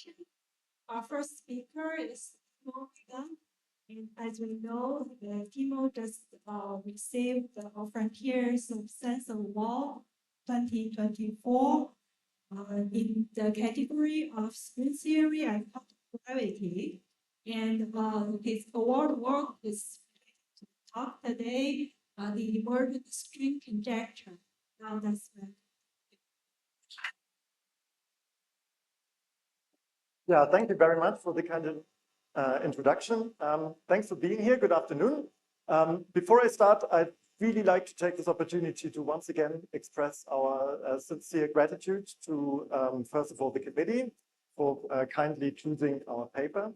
introduction. Our first speaker is Timo. And as we know, Timo just received the Frontiers of Sense of Law 2024 in the category of string theory and compactification. And his award work is to talk today on the Emergent String Conjecture. Now that's right. Yeah, thank you very much for the kind introduction. Thanks for being here. Good afternoon. Before I start, I'd really like to take this opportunity to once again express our sincere gratitude to, first of all, the committee for kindly choosing our paper,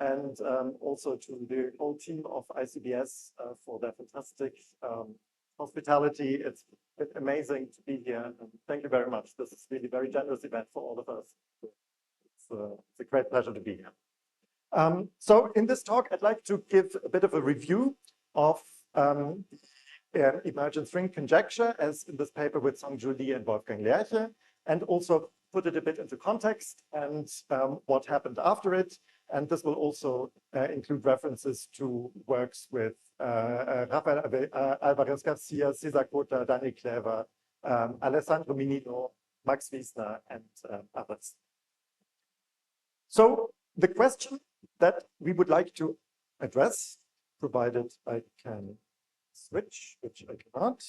and also to the whole team of ICBS for their fantastic hospitality. It's been amazing to be here. And thank you very much. This is really a very generous event for all of us. It's a great pleasure to be here. So in this talk, I'd like to give a bit of a review of Emergent String Conjecture, as in this paper with Song-Ju Lee and Wolfgang Lerche, and also put it a bit into context and what happened after it. And this will also include references to works with Rafael Alvarez Garcia, Cesar Cota, Daniel Clever, Alessandro Minino, Max Wiesner, and others. So the question that we would like to address, provided I can switch, which I cannot.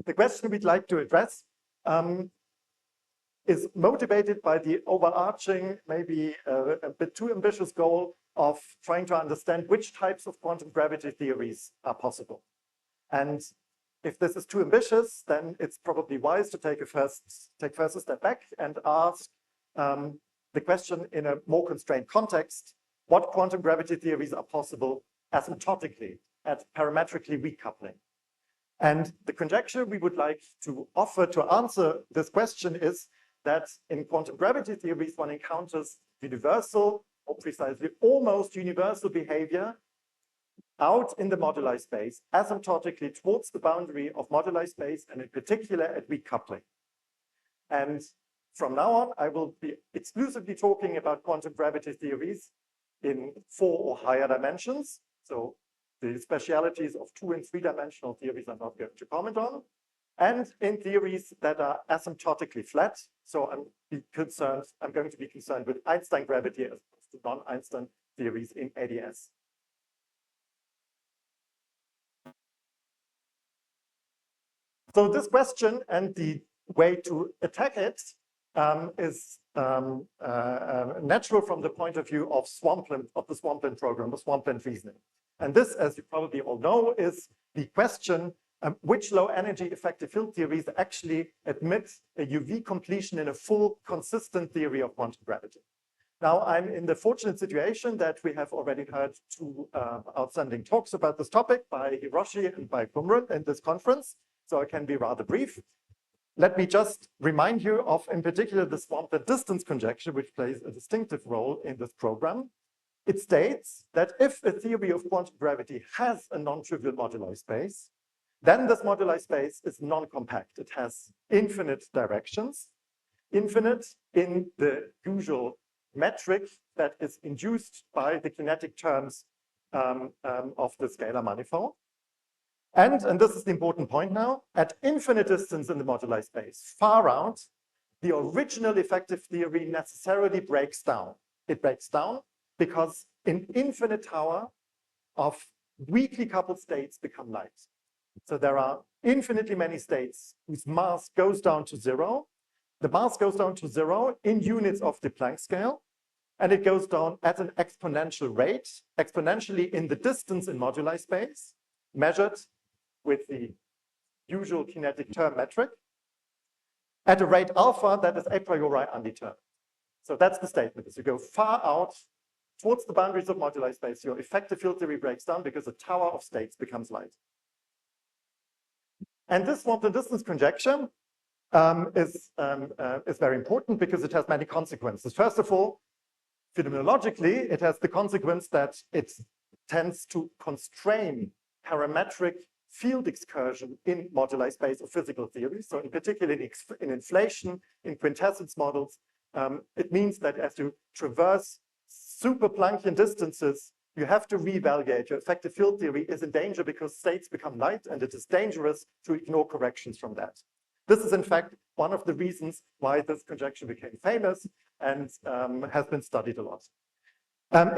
The question we'd like to address is motivated by the overarching, maybe a bit too ambitious goal of trying to understand which types of quantum gravity theories are possible. And if this is too ambitious, then it's probably wise to take first a step back and ask the question in a more constrained context: what quantum gravity theories are possible asymptotically at parametrically weak coupling? And the conjecture we would like to offer to answer this question is that in quantum gravity theories, one encounters universal, or precisely almost universal behavior out in the moduli space, asymptotically towards the boundary of moduli space, and in particular at weak coupling. And from now on, I will be exclusively talking about quantum gravity theories in 4 or higher dimensions. So the specialities of 2- and 3-dimensional theories I'm not going to comment on, and in theories that are asymptotically flat. So I'm going to be concerned with Einstein gravity as opposed to non-Einstein theories in ADS. So this question and the way to attack it is natural from the point of view of the Swampland program, the Swampland reasoning. And this, as you probably all know, is the question: which low-energy effective field theories actually admit a UV completion in a full, consistent theory of quantum gravity? Now, I'm in the fortunate situation that we have already heard 2 outstanding talks about this topic by Hiroshi and by Kumran in this conference, so I can be rather brief. Let me just remind you of, in particular, the Swampland distance conjecture, which plays a distinctive role in this program. It states that if a theory of quantum gravity has a non-trivial moduli space, then this moduli space is non-compact. It has infinite directions, infinite in the usual metric that is induced by the kinetic terms of the scalar manifold. And this is the important point now, at infinite distance in the moduli space, far out, the original effective theory necessarily breaks down. It breaks down because an infinite tower of weakly coupled states become light. So there are infinitely many states whose mass goes down to 0. The mass goes down to 0 in units of the Planck scale, and it goes down at an exponential rate, exponentially in the distance in moduli space, measured with the usual kinetic term metric, at a rate alpha that is a priori undetermined. So that's the statement. As you go far out towards the boundaries of moduli space, your effective field theory breaks down because the tower of states becomes light. And this Swampland distance conjecture is very important because it has many consequences. First of all, phenomenologically, it has the consequence that it tends to constrain parametric field excursion in moduli space of physical theory. So in particular in inflation, in quintessence models, it means that as you traverse super Planckian distances, you have to reevaluate. Your effective field theory is in danger because states become light, and it is dangerous to ignore corrections from that. This is, in fact, one of the reasons why this conjecture became famous and has been studied a lot.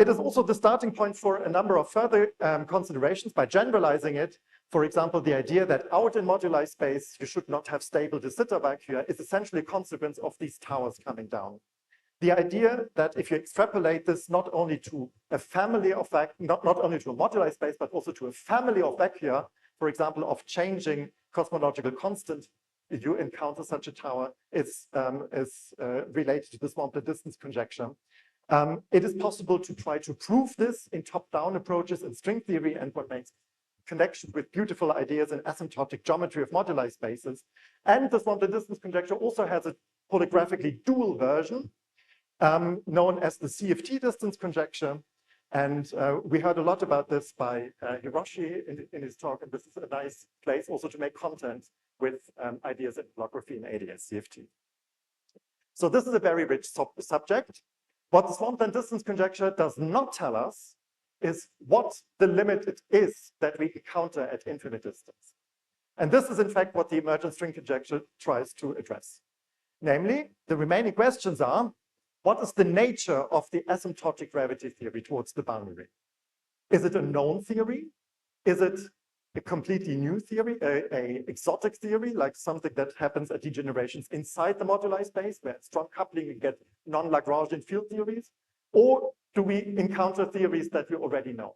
It is also the starting point for a number of further considerations by generalizing it. For example, the idea that out in moduli space, you should not have stable de Sitter vacua is essentially a consequence of these towers coming down. The idea that if you extrapolate this not only to a family of not only to a moduli space, but also to a family of vacua, for example, of changing cosmological constant, if you encounter such a tower, is related to the Swampland distance conjecture. It is possible to try to prove this in top-down approaches in string theory, and what makes connection with beautiful ideas in asymptotic geometry of moduli spaces. And the Swampland distance conjecture also has a polygraphically dual version known as the CFT distance conjecture. And we heard a lot about this by Hiroshi in his talk, and this is a nice place also to make content with ideas in holography and ADS CFT. So this is a very rich subject. What the Swampland distance conjecture does not tell us is what the limit it is that we encounter at infinite distance. And this is, in fact, what the emergent string conjecture tries to address. Namely, the remaining questions are, what is the nature of the asymptotic gravity theory towards the boundary? Is it a known theory? Is it a completely new theory, a exotic theory, like something that happens at degenerations inside the moduli space, where strong coupling you get non-Lagrangian field theories? Or do we encounter theories that we already know?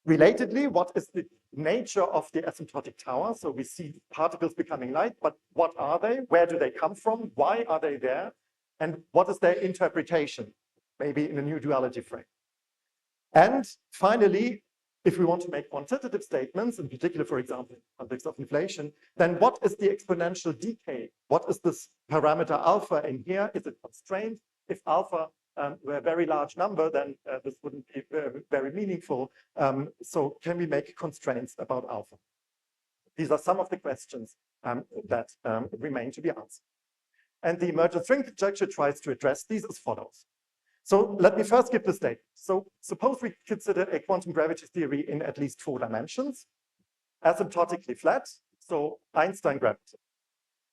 Relatedly, what is the nature of the asymptotic tower? So we see particles becoming light, but what are they? Where do they come from? Why are they there? And what is their interpretation, maybe in a new duality frame? And finally, if we want to make quantitative statements, in particular, for example, in the context of inflation, then what is the exponential decay? What is this parameter alpha in here? Is it constrained? If alpha were a very large number, then this wouldn't be very meaningful. So can we make constraints about alpha? These are some of the questions that remain to be answered. And the emergent string conjecture tries to address these as follows. So let me first give the statement. So suppose we consider a quantum gravity theory in at least 4 dimensions, asymptotically flat, so Einstein gravity.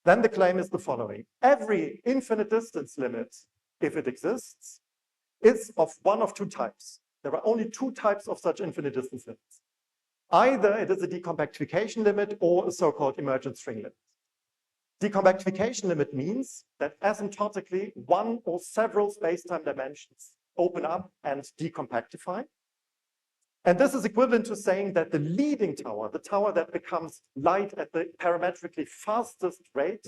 Then the claim is the following. Every infinite distance limit, if it exists, is of one of 2 types. There are only 2 types of such infinite distance limits. Either it is a decompactification limit or a so-called emergent string limit. Decompactification limit means that asymptotically one or several space-time dimensions open up and decompactify. And this is equivalent to saying that the leading tower, the tower that becomes light at the parametrically fastest rate,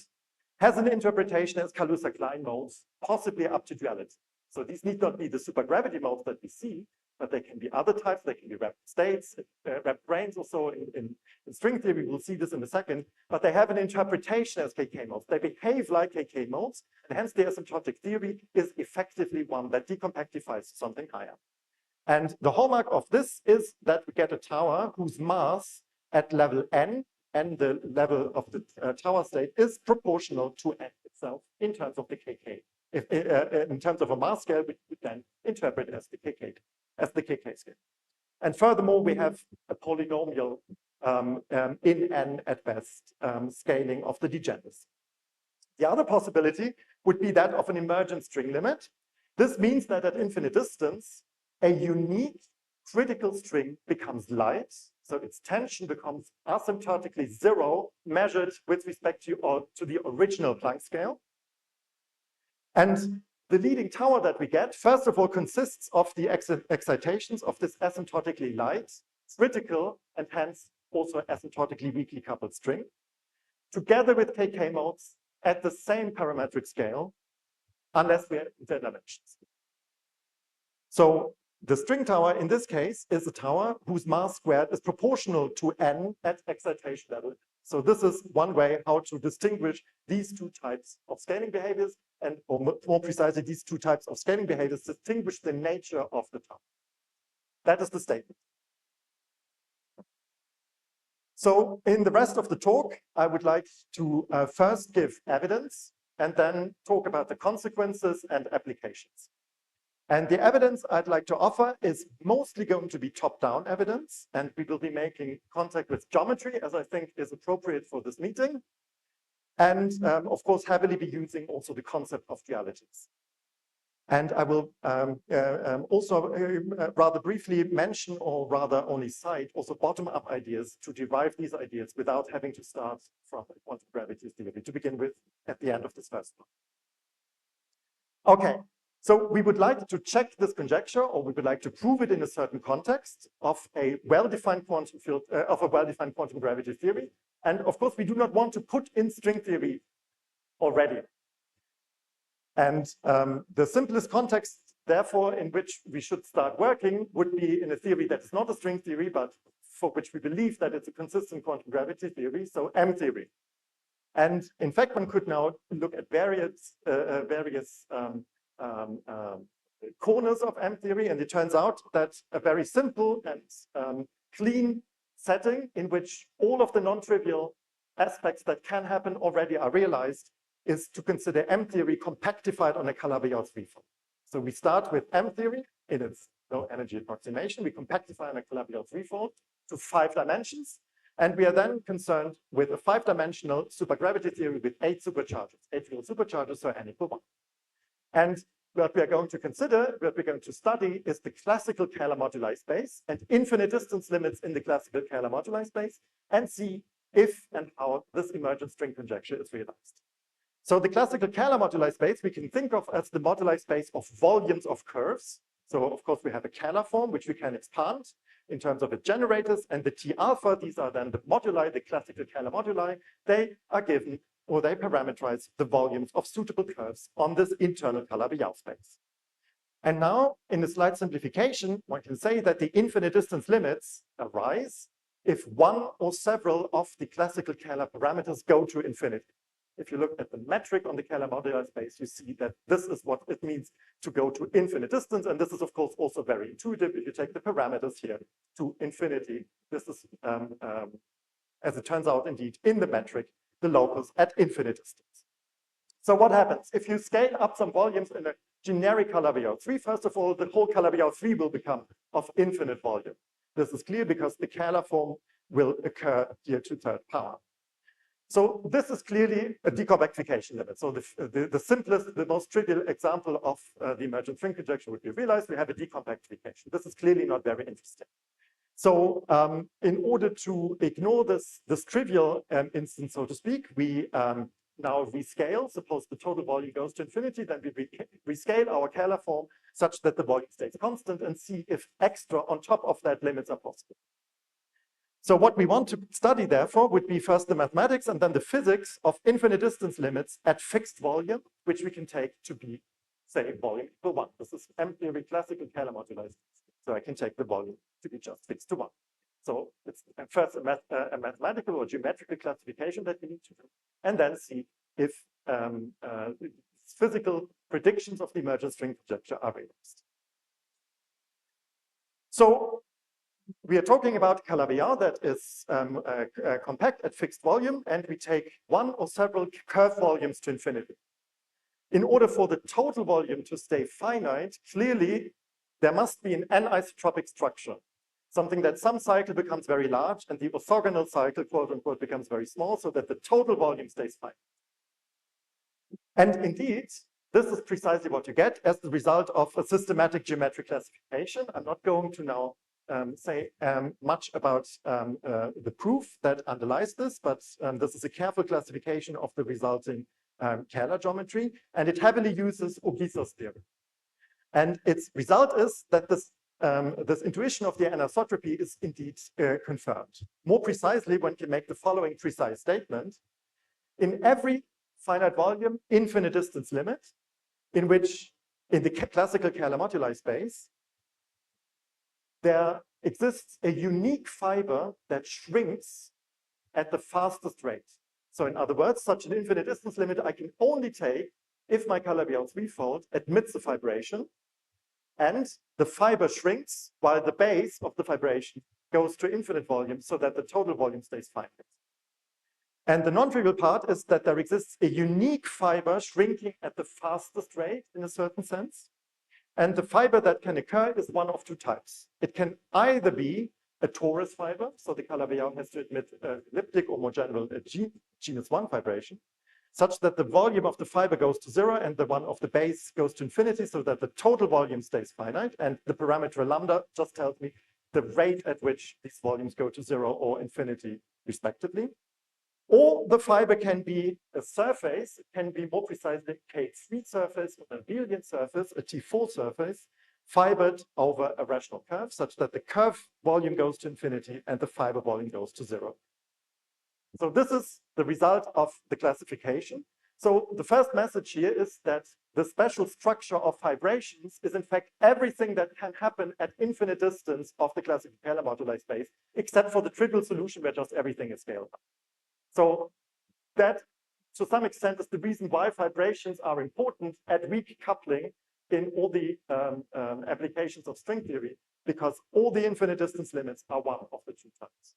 has an interpretation as Kaluza-Klein modes, possibly up to duality. So these need not be the supergravity modes that we see, but they can be other types. They can be rapid states, rapid branes also in string theory. We'll see this in a second, but they have an interpretation as KK modes. They behave like KK modes, and hence the asymptotic theory is effectively one that decompactifies something higher. And the hallmark of this is that we get a tower whose mass at level n, and the level of the tower state, is proportional to n itself in terms of the KK. If, in terms of a mass scale, we would then interpret as the KK scale. And furthermore, we have a polynomial in n at best scaling of the degeneracy. The other possibility would be that of an emergent string limit. This means that at infinite distance, a unique critical string becomes light, so its tension becomes asymptotically 0, measured with respect to the original Planck scale. And the leading tower that we get, first of all, consists of the excitations of this asymptotically light, critical, and hence also asymptotically weakly coupled string, together with KK modes at the same parametric scale, unless we are in their dimensions. So the string tower in this case is a tower whose mass squared is proportional to n at excitation level. So this is one way how to distinguish these 2 types of scaling behaviors, and or more precisely, these 2 types of scaling behaviors distinguish the nature of the tower. That is the statement. So in the rest of the talk, I would like to first give evidence and then talk about the consequences and applications. And the evidence I'd like to offer is mostly going to be top-down evidence, and we will be making contact with geometry, as I think is appropriate for this meeting, and of course heavily be using also the concept of dualities. And I will also rather briefly mention, or rather only cite, also bottom-up ideas to derive these ideas without having to start from quantum gravity theory to begin with at the end of this first one. Okay, so we would like to check this conjecture, or we would like to prove it in a certain context of a well-defined quantum field, of a well-defined quantum gravity theory. And of course, we do not want to put in string theory already. And the simplest context, therefore, in which we should start working would be in a theory that is not a string theory, but for which we believe that it's a consistent quantum gravity theory, so M theory. And in fact, one could now look at various corners of M theory, and it turns out that a very simple and clean setting in which all of the non-trivial aspects that can happen already are realized is to consider M theory compactified on a Calabi-Yau threefold. So we start with M theory in its low energy approximation. We compactify on a Calabi-Yau threefold to 5 dimensions. And we are then concerned with a 5-dimensional supergravity theory with 8 supercharges, 8 real supercharges, so n equal 1. And what we are going to consider, what we're going to study, is the classical Kähler moduli space and infinite distance limits in the classical Kähler moduli space, and see if and how this emergent string conjecture is realized. So the classical Kähler moduli space we can think of as the moduli space of volumes of curves. So of course we have a Kähler form which we can expand in terms of its generators, and the T alpha, these are then the moduli, the classical Kähler moduli. They are given, or they parameterize the volumes of suitable curves on this internal Calabi-Yau space. And now in a slight simplification, one can say that the infinite distance limits arise if one or several of the classical Kähler parameters go to infinity. If you look at the metric on the Kähler moduli space, you see that this is what it means to go to infinite distance. And this is, of course, also very intuitive. If you take the parameters here to infinity, this is, as it turns out, indeed, in the metric, the locus at infinite distance. So what happens? If you scale up some volumes in a generic Calabi-Yau 3, first of all, the whole Calabi-Yau 3 will become of infinite volume. This is clear because the Kähler form will occur here to third power. So this is clearly a decompactification limit. So the simplest, the most trivial example of the emergent string conjecture would be realized. We have a decompactification. This is clearly not very interesting. So in order to ignore this trivial instance, so to speak, we now rescale. Suppose the total volume goes to infinity, then we rescale our Kähler form such that the volume stays constant and see if extra on top of that limits are possible. So what we want to study, therefore, would be first the mathematics and then the physics of infinite distance limits at fixed volume, which we can take to be, say, volume equal 1. This is M theory classical Kähler moduli. So I can take the volume to be just fixed to 1. So it's first a mathematical or geometrical classification that we need to do, and then see if physical predictions of the emergent string conjecture are realized. So we are talking about Calabi-Yau that is compact at fixed volume, and we take one or several curve volumes to infinity. In order for the total volume to stay finite, clearly there must be an anisotropic structure, something that some cycle becomes very large and the orthogonal cycle, quote unquote, becomes very small, so that the total volume stays finite. And indeed, this is precisely what you get as the result of a systematic geometric classification. I'm not going to now say much about the proof that underlies this, but this is a careful classification of the resulting Kähler geometry, and it heavily uses Ogiso's theorem. And its result is that this intuition of the anisotropy is indeed confirmed. More precisely, one can make the following precise statement. In every finite volume infinite distance limit, in which in the classical Kähler moduli space, there exists a unique fiber that shrinks at the fastest rate. So in other words, such an infinite distance limit I can only take if my Calabi-Yau threefold admits a fibration, and the fiber shrinks while the base of the fibration goes to infinite volume so that the total volume stays finite. And the non-trivial part is that there exists a unique fiber shrinking at the fastest rate in a certain sense. And the fiber that can occur is one of two types. It can either be a torus fiber, so the Calabi-Yau has to admit elliptic or more general genus 1 vibration, such that the volume of the fiber goes to 0 and the one of the base goes to infinity, so that the total volume stays finite. And the parameter lambda just tells me the rate at which these volumes go to 0 or infinity, respectively. Or the fiber can be a surface, it can be more precisely a K3 surface, an abelian surface, a T4 surface, fibered over a rational curve, such that the curve volume goes to infinity and the fiber volume goes to 0. So this is the result of the classification. So the first message here is that the special structure of vibrations is in fact everything that can happen at infinite distance of the classical scalar moduli space, except for the trivial solution where just everything is scalable. So that, to some extent, is the reason why vibrations are important at weak coupling in all the applications of string theory, because all the infinite distance limits are one of the two types.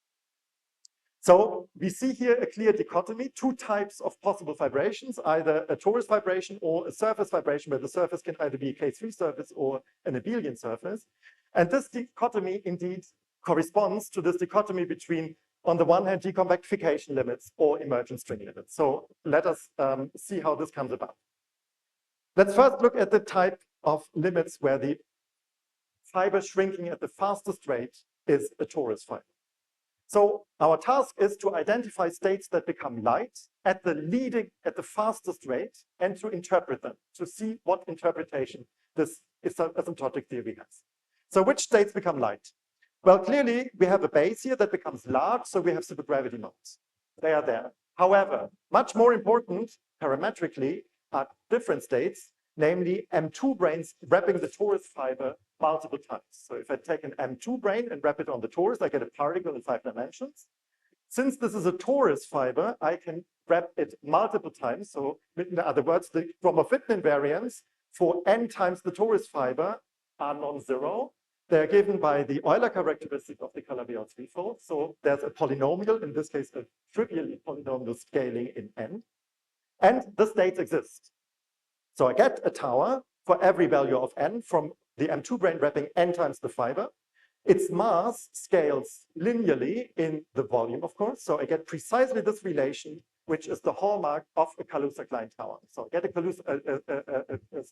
So we see here a clear dichotomy, two types of possible vibrations, either a torus vibration or a surface vibration, where the surface can either be a K3 surface or an abelian surface. And this dichotomy indeed corresponds to this dichotomy between, on the one hand, decompactification limits or emergent string limits. So let us see how this comes about. Let's first look at the type of limits where the fiber shrinking at the fastest rate is a torus fiber. So our task is to identify states that become light at the fastest rate and to interpret them, to see what interpretation this asymptotic theory has. So which states become light? Well, clearly we have a base here that becomes large, so we have supergravity modes. They are there. However, much more important parametrically are different states, namely M2 branes wrapping the torus fiber multiple times. So if I take an M2 brane and wrap it on the torus, I get a particle in 5 dimensions. Since this is a torus fiber, I can wrap it multiple times. So in other words, the Gromov-Witten invariants for n times the torus fiber are non-zero. They're given by the Euler characteristic of the Calabi-Yau threefold. So there's a polynomial, in this case, a trivially polynomial scaling in n. And the states exist. So I get a tower for every value of n from the M2 brane wrapping n times the fiber. Its mass scales linearly in the volume, of course. So I get precisely this relation, which is the hallmark of a Kaluza-Klein tower. So I get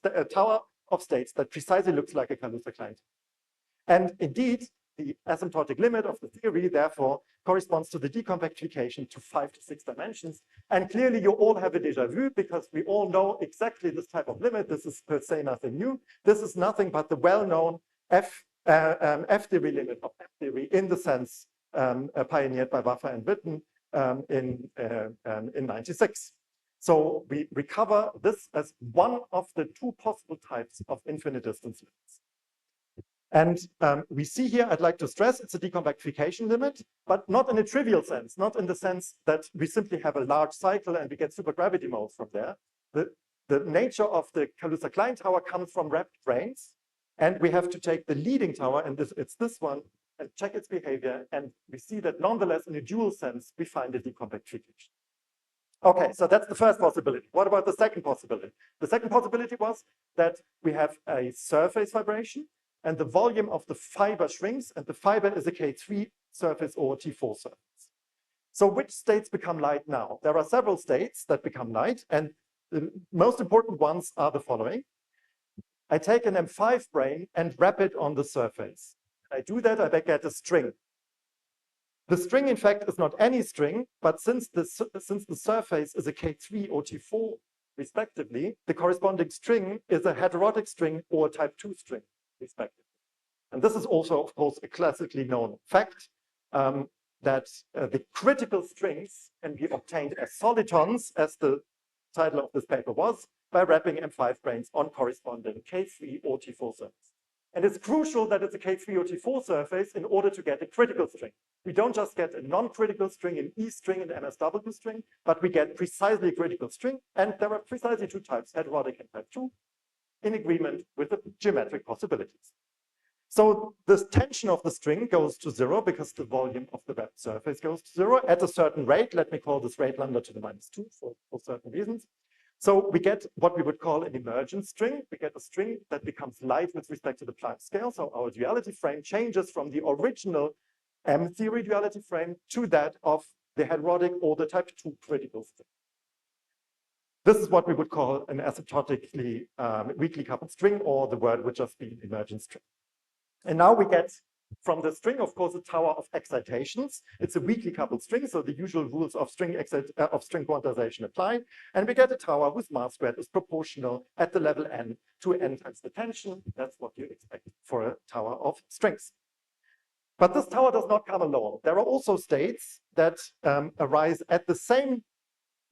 a tower of states that precisely looks like a Kaluza-Klein tower. And indeed, the asymptotic limit of the theory, therefore, corresponds to the decompactification to 5 to 6 dimensions. And clearly, you all have a déjà vu because we all know exactly this type of limit. This is per se nothing new. This is nothing but the well-known F theory limit of F theory in the sense pioneered by Waffer and Witten in 96. So we recover this as one of the two possible types of infinite distance limits. And we see here, I'd like to stress, it's a decompactification limit, but not in a trivial sense, not in the sense that we simply have a large cycle and we get supergravity modes from there. The nature of the Kaluza-Klein tower comes from wrapped branes, and we have to take the leading tower, and it's this one, and check its behavior, and we see that nonetheless, in a dual sense, we find a decompactification. Okay, so that's the first possibility. What about the second possibility? The second possibility was that we have a surface vibration, and the volume of the fiber shrinks, and the fiber is a K3 surface or T4 surface. So which states become light now? There are several states that become light, and the most important ones are the following. I take an M5 brane and wrap it on the surface. I do that, I get a string. The string, in fact, is not any string, but since the surface is a K3 or T4, respectively, the corresponding string is a heterotic string or a type 2 string, respectively. And this is also, of course, a classically known fact that the critical strings can be obtained as solitons, as the title of this paper was, by wrapping M5 branes on corresponding K3 or T4 surface. And it's crucial that it's a K3 or T4 surface in order to get a critical string. We don't just get a non-critical string, an E string, and an MSW string, but we get precisely a critical string. And there are precisely two types, heterotic and type 2, in agreement with the geometric possibilities. So the tension of the string goes to 0 because the volume of the wrapped surface goes to 0 at a certain rate. Let me call this rate lambda to the -2 for certain reasons. So we get what we would call an emergent string. We get a string that becomes light with respect to the Planck scale. So our duality frame changes from the original M theory duality frame to that of the hadronic or the type 2 critical string. This is what we would call an asymptotically weakly coupled string, or the word would just be emergent string. And now we get from the string, of course, a tower of excitations. It's a weakly coupled string, so the usual rules of string quantization apply. And we get a tower whose mass squared is proportional at the level n to n times the tension. That's what you expect for a tower of strings. But this tower does not come alone. There are also states that arise at the same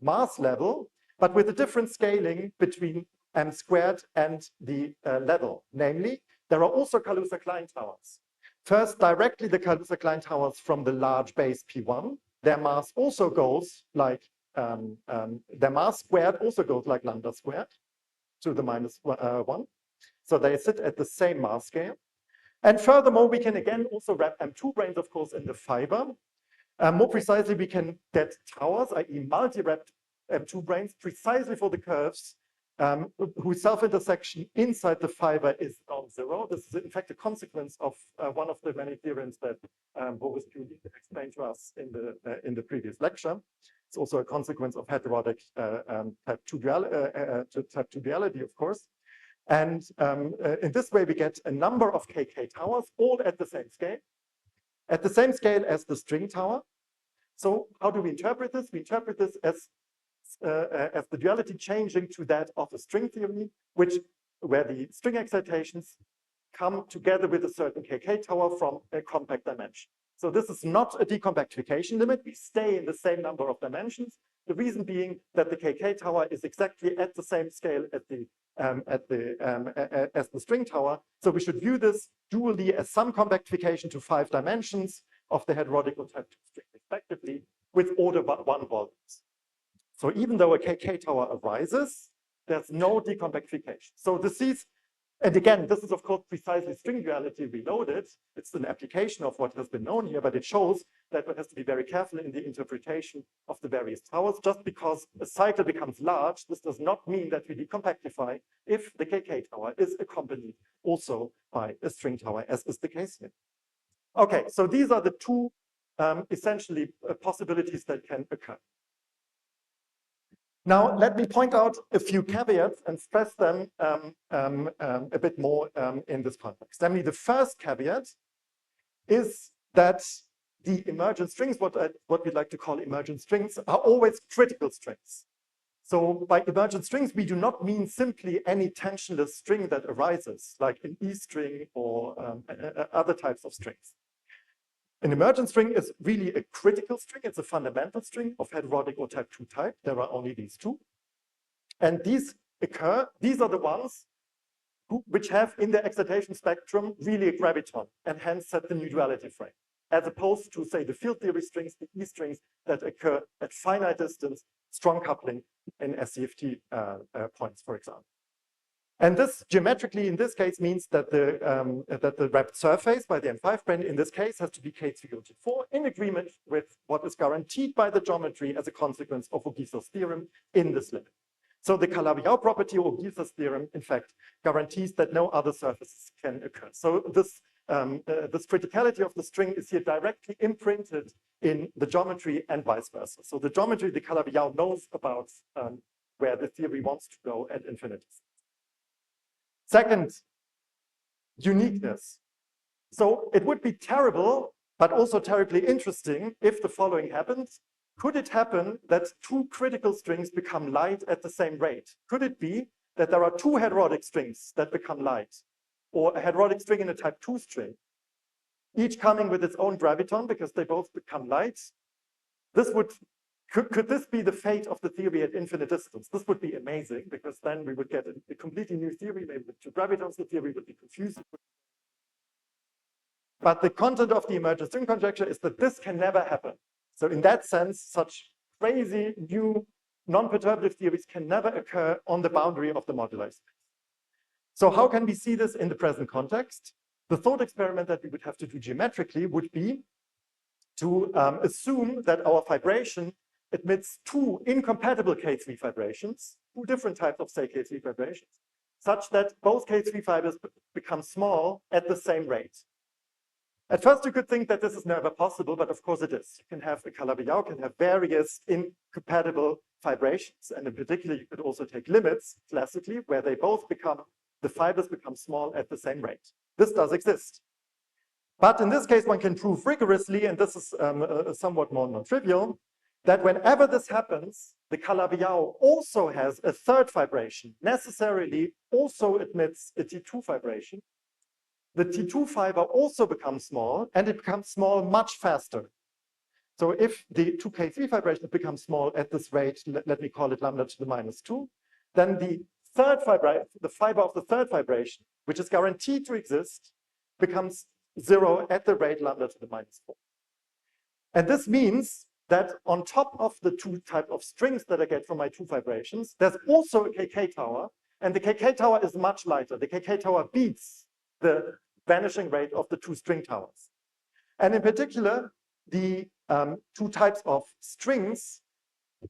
mass level, but with a different scaling between m squared and the level. Namely, there are also Kaluza-Klein towers. First, directly the Kaluza-Klein towers from the large base P1. Their mass also goes like, their mass squared also goes like lambda squared to the -1. So they sit at the same mass scale. And furthermore, we can again also wrap M2 branes, of course, in the fiber. More precisely, we can get towers, i.e. multi-wrapped M2 branes, precisely for the curves whose self-intersection inside the fiber is non-zero. This is in fact a consequence of one of the many theorems that Boris Pulin explained to us in the previous lecture. It's also a consequence of heterotic type 2 duality, of course. And in this way, we get a number of KK towers, all at the same scale as the string tower. So how do we interpret this? We interpret this as the duality changing to that of a string theory, where the string excitations come together with a certain KK tower from a compact dimension. So this is not a decompactification limit. We stay in the same number of dimensions. The reason being that the KK tower is exactly at the same scale as the string tower. So we should view this dually as some compactification to 5 dimensions of the hadronic or type 2 string respectively with order 1 volumes. So even though a KK tower arises, there's no decompactification. So this is, and again, this is of course precisely string duality reloaded. It's an application of what has been known here, but it shows that one has to be very careful in the interpretation of the various towers. Just because a cycle becomes large, this does not mean that we decompactify if the KK tower is accompanied also by a string tower, as is the case here. Okay, so these are the two essentially possibilities that can occur. Now, let me point out a few caveats and stress them a bit more in this context. I mean, the first caveat is that the emergent strings, what we'd like to call emergent strings, are always critical strings. So by emergent strings, we do not mean simply any tensionless string that arises, like an E string or other types of strings. An emergent string is really a critical string. It's a fundamental string of hadronic or type 2 type. There are only these two. And these are the ones which have in their excitation spectrum really a graviton and hence set the new duality frame, as opposed to, say, the field theory strings, the E strings that occur at finite distance, strong coupling in SCFT points, for example. And this geometrically, in this case, means that the wrapped surface by the M5 brane in this case has to be K3OT4 in agreement with what is guaranteed by the geometry as a consequence of Ogisa's theorem in this limit. So the Calabi-Yau property of Ogisa's theorem, in fact, guarantees that no other surfaces can occur. So this criticality of the string is here directly imprinted in the geometry and vice versa. So the geometry, the Calabi-Yau knows about where the theory wants to go at infinity. Second, uniqueness. So it would be terrible, but also terribly interesting if the following happens. Could it happen that two critical strings become light at the same rate? Could it be that there are two hadronic strings that become light, or a hadronic string and a type 2 string, each coming with its own graviton because they both become light? Could this be the fate of the theory at infinite distance? This would be amazing, because then we would get a completely new theory, maybe with two gravitons. The theory would be confused. But the content of the emergent string conjecture is that this can never happen. So in that sense, such crazy new non-perturbative theories can never occur on the boundary of the moduli space. So how can we see this in the present context? The thought experiment that we would have to do geometrically would be to assume that our vibration admits two incompatible K3 vibrations, two different types of, say, K3 vibrations, such that both K3 fibers become small at the same rate. At first, you could think that this is never possible, but of course it is. You can have a Calabi-Yau can have various incompatible vibrations, and in particular, you could also take limits classically, where they both become, the fibers become small at the same rate. This does exist. But in this case, one can prove rigorously, and this is somewhat more non-trivial, that whenever this happens, the Calabi-Yau also has a third vibration, necessarily also admits a T2 vibration. The T2 fiber also becomes small, and it becomes small much faster. So if the 2K3 vibrations become small at this rate, let me call it lambda to the -2, then the third fiber, the fiber of the third vibration, which is guaranteed to exist, becomes 0 at the rate lambda to the -4. And this means that on top of the two type of strings that I get from my two vibrations, there's also a KK tower, and the KK tower is much lighter. The KK tower beats the vanishing rate of the two string towers. And in particular, the two types of strings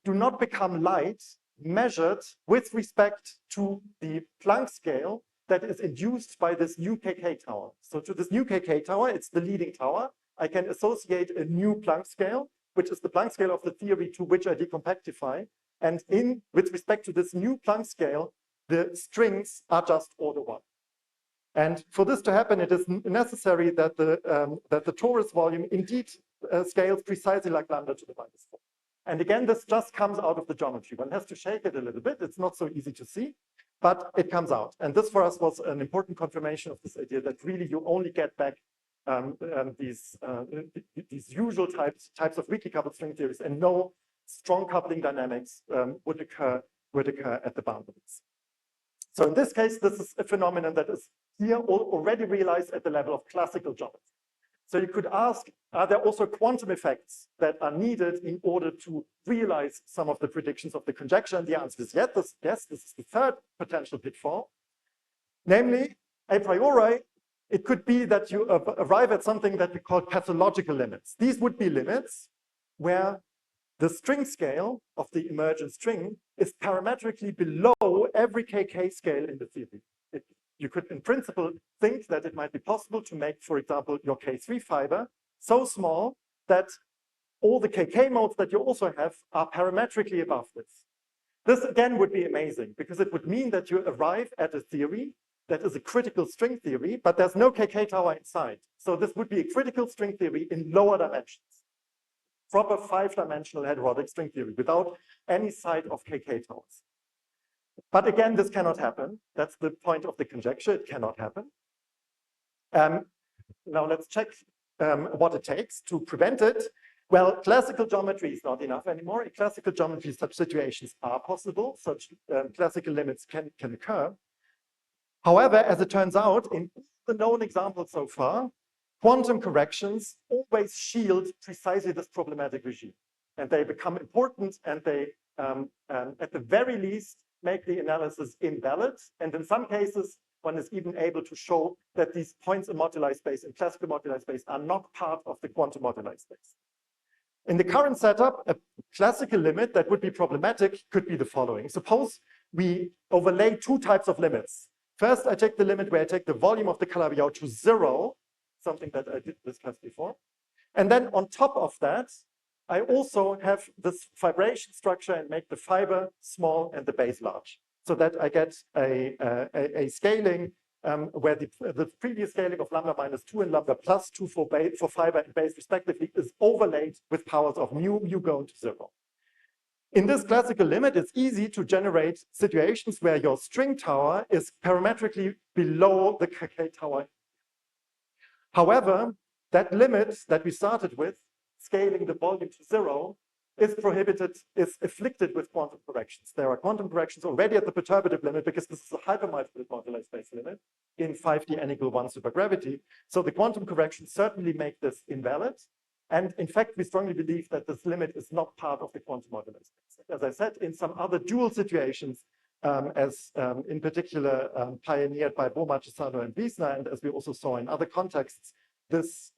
do not become light measured with respect to the Planck scale that is induced by this new KK tower. So to this new KK tower, it's the leading tower. I can associate a new Planck scale, which is the Planck scale of the theory to which I decompactify. And with respect to this new Planck scale, the strings are just order 1. And for this to happen, it is necessary that the torus volume indeed scales precisely like lambda to the -4. And again, this just comes out of the geometry. One has to shake it a little bit. It's not so easy to see, but it comes out. And this for us was an important confirmation of this idea that really you only get back these usual types of weakly coupled string theories, and no strong coupling dynamics would occur at the boundaries. So in this case, this is a phenomenon that is here already realized at the level of classical geometry. So you could ask, are there also quantum effects that are needed in order to realize some of the predictions of the conjecture? And the answer is yes, this is the third potential pitfall. Namely, a priori, it could be that you arrive at something that we call pathological limits. These would be limits where the string scale of the emergent string is parametrically below every KK scale in the theory. You could, in principle, think that it might be possible to make, for example, your K3 fiber so small that all the KK modes that you also have are parametrically above this. This, again, would be amazing, because it would mean that you arrive at a theory that is a critical string theory, but there's no KK tower inside. So this would be a critical string theory in lower dimensions. Proper 5-dimensional heterotic string theory without any side of KK towers. But again, this cannot happen. That's the point of the conjecture. It cannot happen. Now let's check what it takes to prevent it. Well, classical geometry is not enough anymore. In classical geometry, such situations are possible. Such classical limits can occur. However, as it turns out, in the known examples so far, quantum corrections always shield precisely this problematic regime. And they become important, and they, at the very least, make the analysis invalid. And in some cases, one is even able to show that these points in moduli space, in classical moduli space, are not part of the quantum moduli space. In the current setup, a classical limit that would be problematic could be the following. Suppose we overlay two types of limits. First, I take the limit where I take the volume of the Calabi-Yau to 0, something that I did discuss before. And then on top of that, I also have this vibration structure and make the fiber small and the base large, so that I get a scaling where the previous scaling of lambda -2 and lambda +2 for fiber and base respectively is overlaid with powers of mu going to 0. In this classical limit, it's easy to generate situations where your string tower is parametrically below the KK tower. However, that limit that we started with, scaling the volume to 0, is prohibited, is afflicted with quantum corrections. There are quantum corrections already at the perturbative limit, because this is a hypermultiple moduli space limit in 5D n = 1 supergravity. So the quantum corrections certainly make this invalid. And in fact, we strongly believe that this limit is not part of the quantum moduli space. As I said, in some other dual situations, as in particular pioneered by Boma, Cesano, and Wiesner, and as we also saw in other contexts, these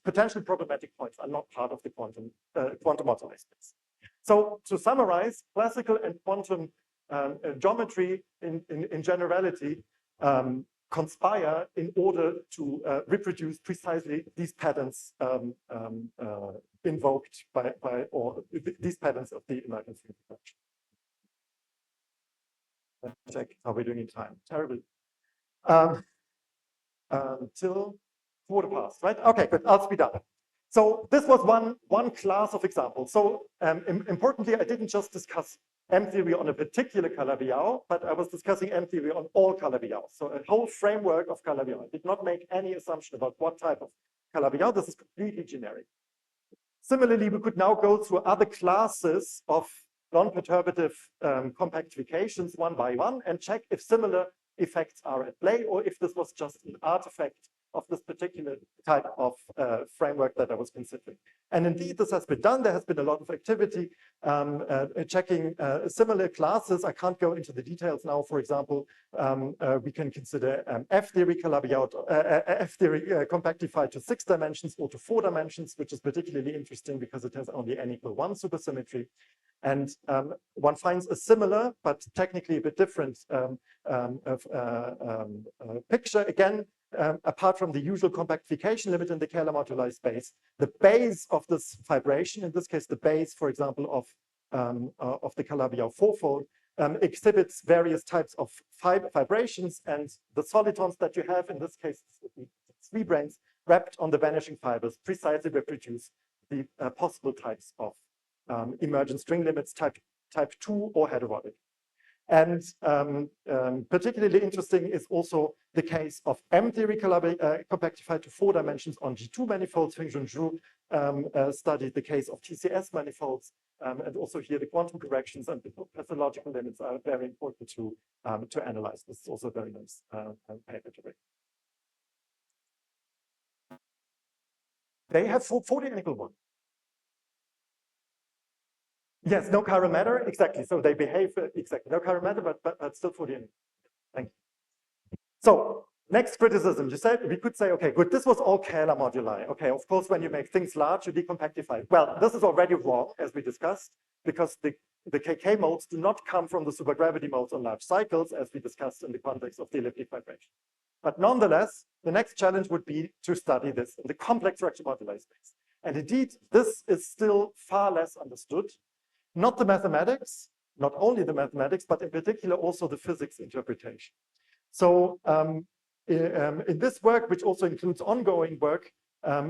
potential problematic points are not part of the quantum moduli space. So to summarize, classical and quantum geometry in generality conspire in order to reproduce precisely these patterns invoked by or these patterns of the emergent string conjecture. Let's check how we're doing in time. Terrible. Till 4:15, right? Okay, good. I'll speed up. So this was one class of examples. So importantly, I didn't just discuss M theory on a particular Calabi-Yau, but I was discussing M theory on all Calabi-Yau. So a whole framework of Calabi-Yau. I did not make any assumption about what type of Calabi-Yau. This is completely generic. Similarly, we could now go through other classes of non-perturbative compactifications one by one and check if similar effects are at play or if this was just an artifact of this particular type of framework that I was considering. And indeed, this has been done. There has been a lot of activity checking similar classes. I can't go into the details now. For example, we can consider F theory compactified to 6 dimensions or to 4 dimensions, which is particularly interesting because it has only n equal 1 supersymmetry. And one finds a similar, but technically a bit different picture. Again, apart from the usual compactification limit in the Kähler moduli space, the base of this vibration, in this case, the base, for example, of the Calabi-Yau fourfold, exhibits various types of vibrations, and the solitons that you have, in this case, 3 branes wrapped on the vanishing fibers, precisely reproduce the possible types of emergent string limits, type 2 or heterotic. And particularly interesting is also the case of M theory compactified to 4 dimensions on G2 manifolds. Feng-Jun Zhu studied the case of TCS manifolds, and also here the quantum corrections and the pathological limits are very important to analyze. This is also a very nice paper to read. They have 40 n equal 1. Yes, no chiral matter, exactly. So they behave exactly, no chiral matter, but still 40 n. Thank you. So next criticism, you said we could say, okay, good, this was all Kähler moduli. Okay, of course, when you make things large, you decompactify. Well, this is already wrong, as we discussed, because the KK modes do not come from the supergravity modes on large cycles, as we discussed in the context of the elliptic vibration. But nonetheless, the next challenge would be to study this in the complex structure moduli space. And indeed, this is still far less understood. Not the mathematics, not only the mathematics, but in particular also the physics interpretation. So in this work, which also includes ongoing work,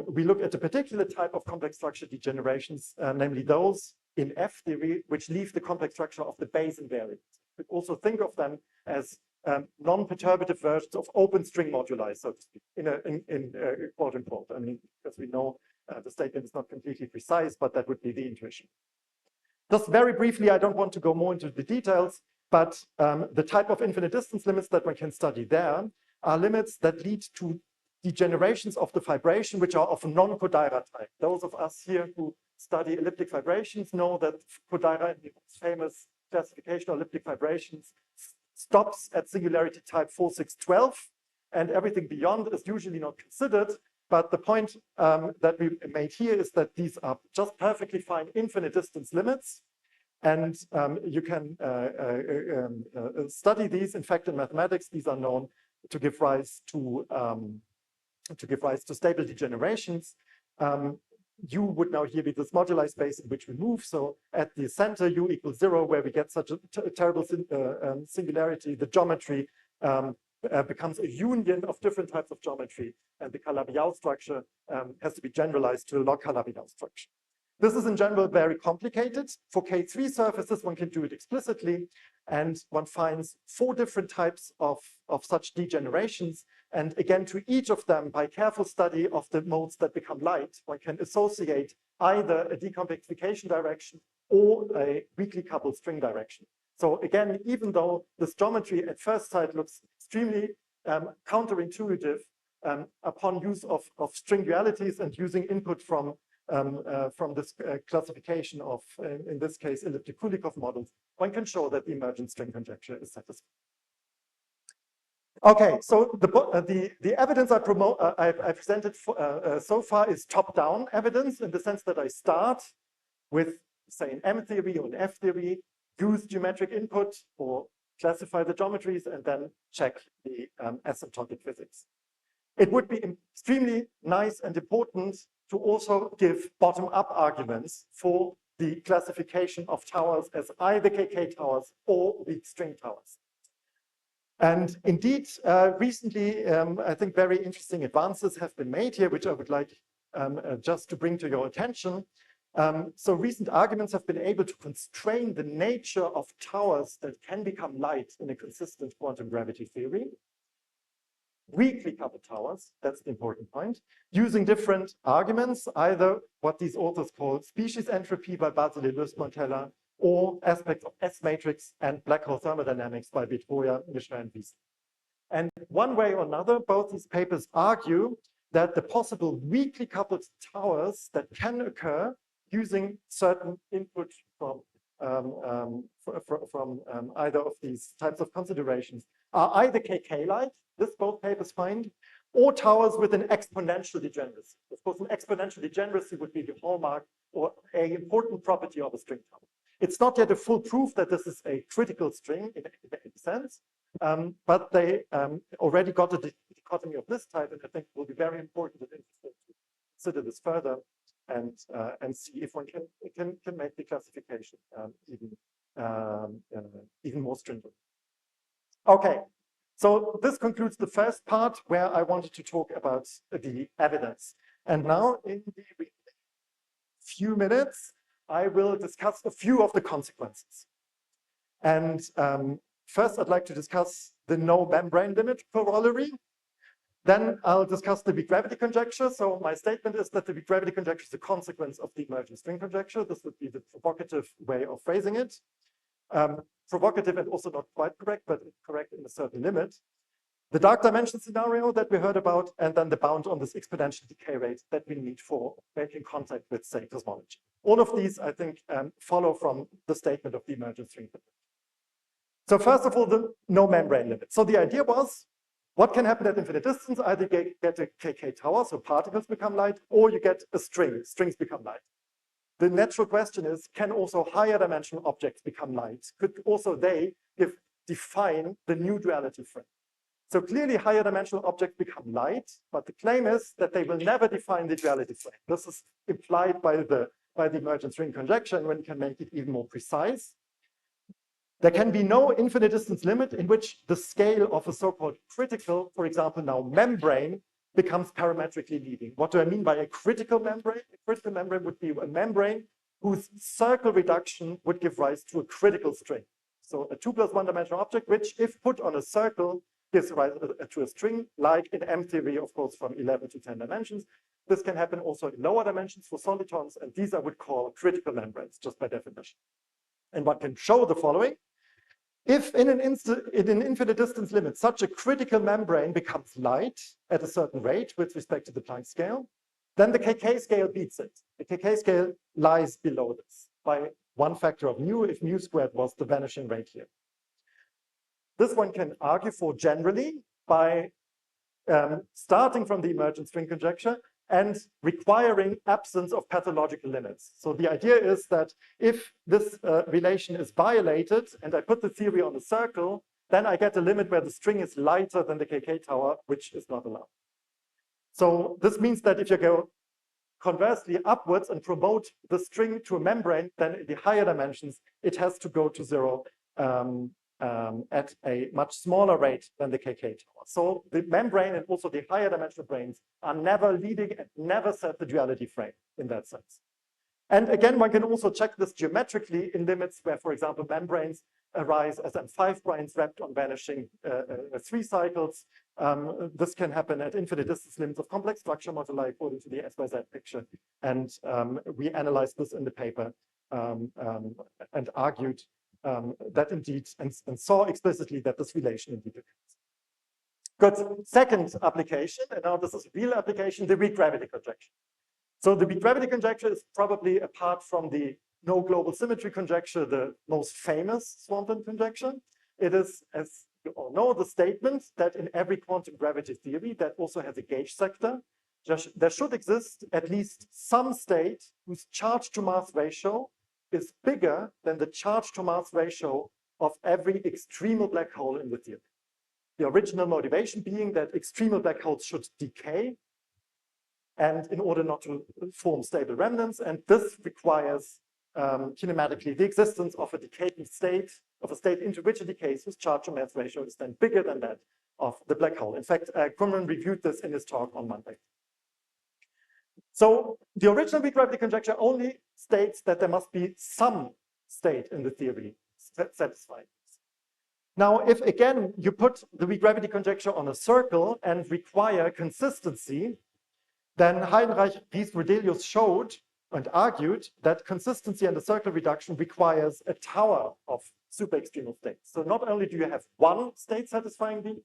we look at a particular type of complex structure degenerations, namely those in F theory, which leave the complex structure of the base invariants. We also think of them as non-perturbative versions of open string moduli, so to speak, in quote unquote. I mean, because we know the statement is not completely precise, but that would be the intuition. Just very briefly, I don't want to go more into the details, but the type of infinite distance limits that one can study there are limits that lead to degenerations of the vibration, which are of non-Kodaira type. Those of us here who study elliptic vibrations know that Kodaira, in its famous classification of elliptic vibrations, stops at singularity type 4612, and everything beyond is usually not considered. But the point that we made here is that these are just perfectly fine infinite distance limits. And you can study these. In fact, in mathematics, these are known to give rise to stable degenerations. U would now here be this moduli space in which we move. So at the center, U equals 0, where we get such a terrible singularity, the geometry becomes a union of different types of geometry, and the Calabi-Yau structure has to be generalized to a log Calabi-Yau structure. This is in general very complicated. For K3 surfaces, one can do it explicitly, and one finds 4 different types of such degenerations. And again, to each of them, by careful study of the modes that become light, one can associate either a decompactification direction or a weakly coupled string direction. So again, even though this geometry at first sight looks extremely counterintuitive, upon use of string dualities and using input from from this classification of, in this case, elliptic Kulikov models, one can show that the emergent string conjecture is satisfied. Okay, so the evidence I presented so far is top-down evidence in the sense that I start with, say, an M theory or an F theory, use geometric input or classify the geometries, and then check the asymptotic physics. It would be extremely nice and important to also give bottom-up arguments for the classification of towers as either KK towers or weak string towers. And indeed, recently, I think very interesting advances have been made here, which I would like just to bring to your attention. So recent arguments have been able to constrain the nature of towers that can become light in a consistent quantum gravity theory. Weakly coupled towers, that's the important point, using different arguments, either what these authors call species entropy by Basile, Lust-Montella, or aspects of S-matrix and black hole thermodynamics by Vitroya, Mishra, and Wiesel. And one way or another, both these papers argue that the possible weakly coupled towers that can occur using certain input from either of these types of considerations are either KK-like, this both papers find, or towers with an exponential degeneracy. Of course, an exponential degeneracy would be the hallmark or an important property of a string tower. It's not yet a full proof that this is a critical string in any sense, but they already got a dichotomy of this type, and I think it will be very important and interesting to consider this further and see if one can make the classification even more stringent. Okay, so this concludes the first part where I wanted to talk about the evidence. And now in the few minutes, I will discuss a few of the consequences. And first, I'd like to discuss the no membrane limit corollary. Then I'll discuss the weak gravity conjecture. So my statement is that the weak gravity conjecture is a consequence of the emergent string conjecture. This would be the provocative way of phrasing it. Provocative and also not quite correct, but correct in a certain limit. The dark dimension scenario that we heard about, and then the bound on this exponential decay rate that we need for making contact with, say, cosmology. All of these, I think, follow from the statement of the emergent string conjecture. So first of all, the no membrane limit. So the idea was, what can happen at infinite distance? Either you get a KK tower, so particles become light, or you get a string, strings become light. The natural question is, can also higher dimensional objects become light? Could also they define the new duality frame? So clearly higher dimensional objects become light, but the claim is that they will never define the duality frame. This is implied by the emergent string conjecture, and one can make it even more precise. There can be no infinite distance limit in which the scale of a so-called critical, for example, now membrane, becomes parametrically leading. What do I mean by a critical membrane? A critical membrane would be a membrane whose circle reduction would give rise to a critical string. So a 2 + 1 dimensional object, which if put on a circle, gives rise to a string, like in M theory, of course, from 11 to 10 dimensions. This can happen also in lower dimensions for solitons, and these I would call critical membranes, just by definition. And one can show the following. If in an infinite distance limit, such a critical membrane becomes light at a certain rate with respect to the Planck scale, then the KK scale beats it. The KK scale lies below this by one factor of mu, if mu squared was the vanishing rate here. This one can argue for generally by starting from the emergent string conjecture and requiring absence of pathological limits. So the idea is that if this relation is violated and I put the theory on a circle, then I get a limit where the string is lighter than the KK tower, which is not allowed. So this means that if you go conversely upwards and promote the string to a membrane, then in the higher dimensions, it has to go to zero at a much smaller rate than the KK tower. So the membrane and also the higher dimensional branes are never leading and never set the duality frame in that sense. And again, one can also check this geometrically in limits where, for example, membranes arise as M5 branes wrapped on vanishing 3 cycles. This can happen at infinite distance limits of complex structure moduli according to the SYZ picture. And we analyzed this in the paper and argued that indeed, and saw explicitly that this relation indeed occurs. Good. Second application, and now this is a real application, the weak gravity conjecture. So the weak gravity conjecture is probably, apart from the no global symmetry conjecture, the most famous Swampland conjecture. It is, as you all know, the statement that in every quantum gravity theory that also has a gauge sector, there should exist at least some state whose charge to mass ratio is bigger than the charge to mass ratio of every extremal black hole in the theory. The original motivation being that extremal black holes should decay, and in order not to form stable remnants, and this requires kinematically the existence of a decaying state, of a state into which it decays, whose charge to mass ratio is then bigger than that of the black hole. In fact, Grumman reviewed this in his talk on Monday. So the original weak gravity conjecture only states that there must be some state in the theory satisfying this. Now, if again you put the weak gravity conjecture on a circle and require consistency, then Heidenreich, Ries, Rodelius showed and argued that consistency and the circle reduction requires a tower of super extremal states. So not only do you have one state satisfying the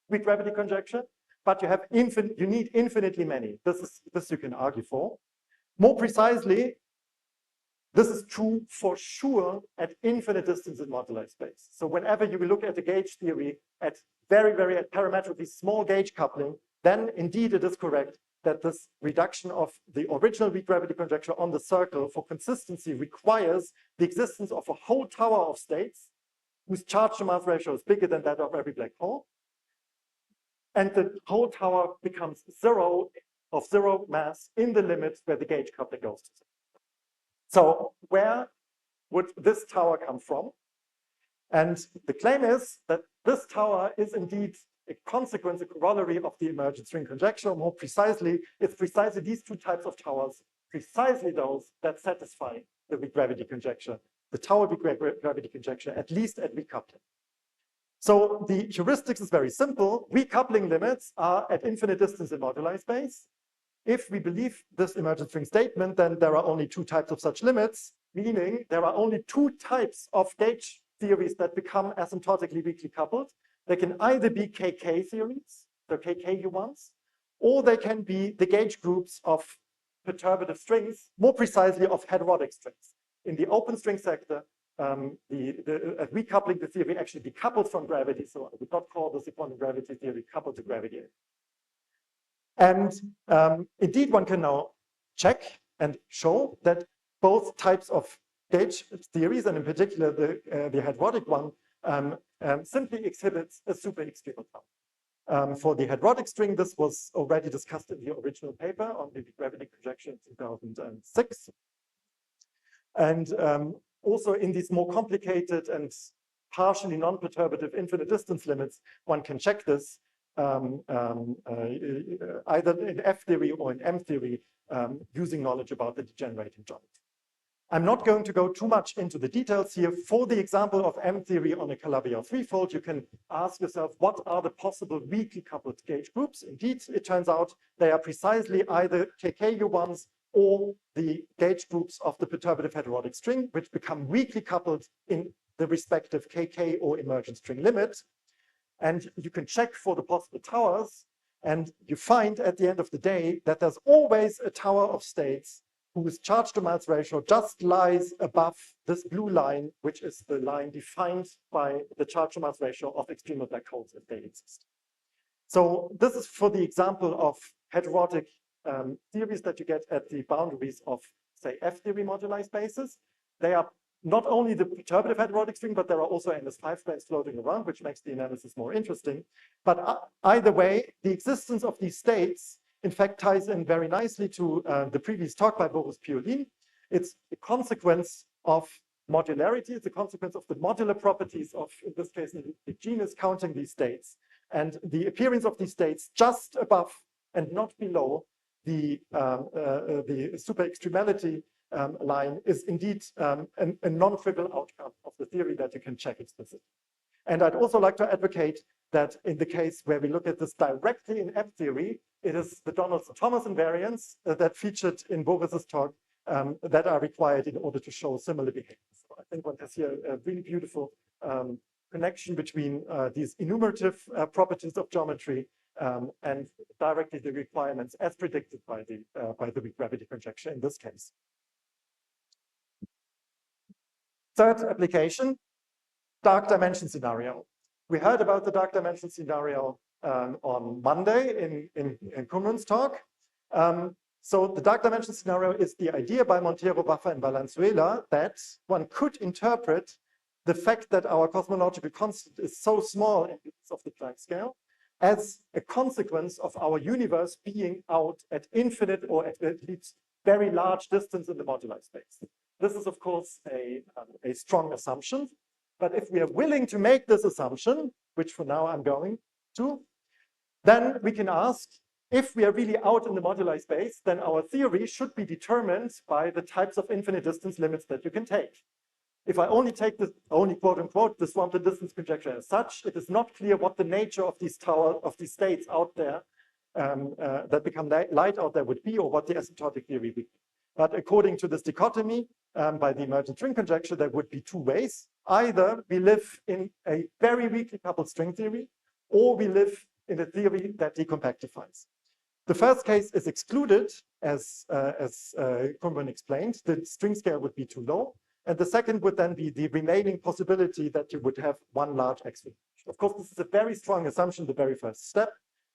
weak gravity conjecture, but you need infinitely many. This you can argue for. More precisely, this is true for sure at infinite distance in moduli space. So whenever you look at the gauge theory at very parametrically small gauge coupling, then indeed it is correct that this reduction of the original weak gravity conjecture on the circle for consistency requires the existence of a whole tower of states whose charge to mass ratio is bigger than that of every black hole. And the whole tower becomes zero mass in the limit where the gauge coupling goes to zero. So where would this tower come from? And the claim is that this tower is indeed a consequence, a corollary of the emergent string conjecture. More precisely, it's precisely these two types of towers, precisely those that satisfy the weak gravity conjecture, the tower weak gravity conjecture, at least at weak coupling. So the heuristics is very simple. Weak coupling limits are at infinite distance in moduli space. If we believe this emergent string statement, then there are only two types of such limits, meaning there are only two types of gauge theories that become asymptotically weakly coupled. They can either be KK theories, the KK-U1s, or they can be the gauge groups of perturbative strings, more precisely of heterotic strings. In the open string sector, at weak coupling, the theory actually decouples from gravity, so I would not call this a quantum gravity theory coupled to gravity. And indeed, one can now check and show that both types of gauge theories, and in particular the heterotic one, simply exhibits a super extremal tower. For the heterotic string, this was already discussed in the original paper on the gravity conjecture in 2006. And also in these more complicated and partially non-perturbative infinite distance limits, one can check this either in F theory or in M theory using knowledge about the degenerating geometry. I'm not going to go too much into the details here. For the example of M theory on a Calabi-Yau threefold, you can ask yourself, what are the possible weakly coupled gauge groups? Indeed, it turns out they are precisely either KK-U1s or the gauge groups of the perturbative heterotic string, which become weakly coupled in the respective KK or emergent string limit. And you can check for the possible towers, and you find at the end of the day that there's always a tower of states whose charge to mass ratio just lies above this blue line, which is the line defined by the charge to mass ratio of extremal black holes if they exist. So this is for the example of heterotic theories that you get at the boundaries of, say, F theory moduli spaces. They are not only the perturbative heterotic string, but there are also NS5 planes floating around, which makes the analysis more interesting. But either way, the existence of these states in fact ties in very nicely to the previous talk by Boris Piolin. It's a consequence of modularity. It's a consequence of the modular properties of, in this case, the genus counting these states. And the appearance of these states just above and not below the super extremality line is indeed a non-trivial outcome of the theory that you can check explicitly. And I'd also like to advocate that in the case where we look at this directly in F theory, it is the Donaldson-Thomas invariants that featured in Boris's talk that are required in order to show similar behavior. So I think one has here a really beautiful connection between these enumerative properties of geometry and directly the requirements as predicted by the weak gravity conjecture in this case. Third application, dark dimension scenario. We heard about the dark dimension scenario on Monday in Kumran's talk. So the dark dimension scenario is the idea by Montero, Buffer, and Valenzuela that one could interpret the fact that our cosmological constant is so small in units of the Planck scale as a consequence of our universe being out at infinite or at least very large distance in the moduli space. This is, of course, a strong assumption. But if we are willing to make this assumption, which for now I'm going to, then we can ask, if we are really out in the moduli space, then our theory should be determined by the types of infinite distance limits that you can take. If I only take this, only quote unquote, the Swampland distance conjecture as such, it is not clear what the nature of these these states out there that become light out there would be, or what the asymptotic theory would be. But according to this dichotomy by the emergent string conjecture, there would be two ways. Either we live in a very weakly coupled string theory, or we live in a theory that decompactifies. The first case is excluded, as Kumran explained. The string scale would be too low. And the second would then be the remaining possibility that you would have one large extra. Of course, this is a very strong assumption, the very first step.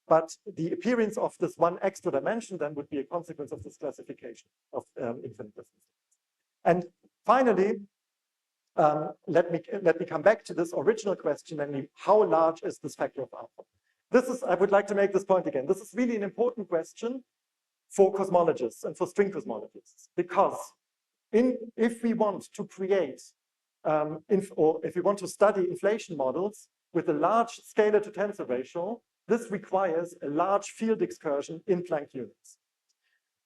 But the appearance of this one extra dimension then would be a consequence of this classification of infinite distance. And finally, let me come back to this original question, namely, how large is this factor of alpha? I would like to make this point again. This is really an important question for cosmologists and for string cosmologists, because if we want to create, or if we want to study inflation models with a large scalar to tensor ratio, this requires a large field excursion in Planck units.